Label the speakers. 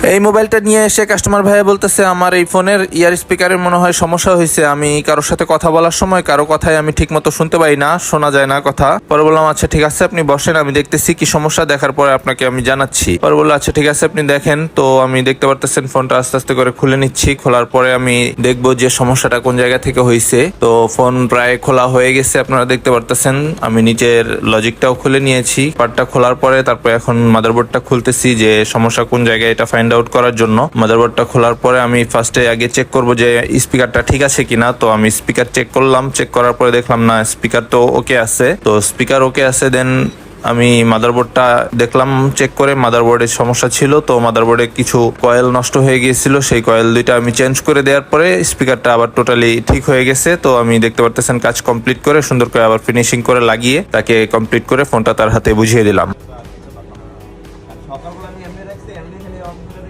Speaker 1: এই মোবাইলটা নিয়ে এসে কাস্টমার ভাইয়া বলতেছে আমার এই ফোনের ইয়ার স্পিকারের মনে হয় সমস্যা হয়েছে, আমি কারোর সাথে কথা বলার সময় কারো কথাই আমি ঠিক মতো শুনতে পাই না, শোনা যায় না কথা। পরে বললাম আচ্ছা ঠিক আছে আপনি বসেন, আমি দেখতেছি কি সমস্যা, দেখার পরে আপনাকে আমি জানাচ্ছি। পরে বললো আচ্ছা ঠিক আছে আপনি দেখেন। তো আমি দেখতে পারতেছেন ফোনটা আস্তে আস্তে করে খুলে নিচ্ছি, খোলার পরে আমি দেখবো যে সমস্যাটা কোন জায়গা থেকে হয়েছে। তো ফোন প্রায় খোলা হয়ে গেছে, আপনারা দেখতে পারতেছেন। আমি নিচের লজিকটাও খুলে নিয়েছি, পার্টটা খোলার পরে তারপরে এখন মাদারবোর্ডটা খুলতেছি যে সমস্যা কোন জায়গায় এটা ফাইন্ড আউট করার জন্য। মাদারবোর্ডটা খোলার পরে আমি ফার্স্টে আগে চেক করব যে স্পিকারটা ঠিক আছে কিনা। তো আমি স্পিকার চেক করলাম, চেক করার পরে দেখলাম না স্পিকার তো ওকে আছে। তো স্পিকার ওকে আছে, দেন আমি মাদারবোর্ডটা দেখলাম, চেক করে মাদারবোর্ডের সমস্যা ছিল। তো মাদারবোর্ডে কিছু কয়েল নষ্ট হয়ে গিয়েছিল, সেই কয়েল দুইটা আমি চেঞ্জ করে দেওয়ার পরে স্পিকারটা আবার টোটালি ঠিক হয়ে গেছে। তো আমি দেখতে পারতেছেন কাজ কমপ্লিট করে সুন্দর করে আবার ফিনিশিং করে লাগিয়ে তাকে কমপ্লিট করে ফোনটা তার হাতে বুঝিয়ে দিলাম।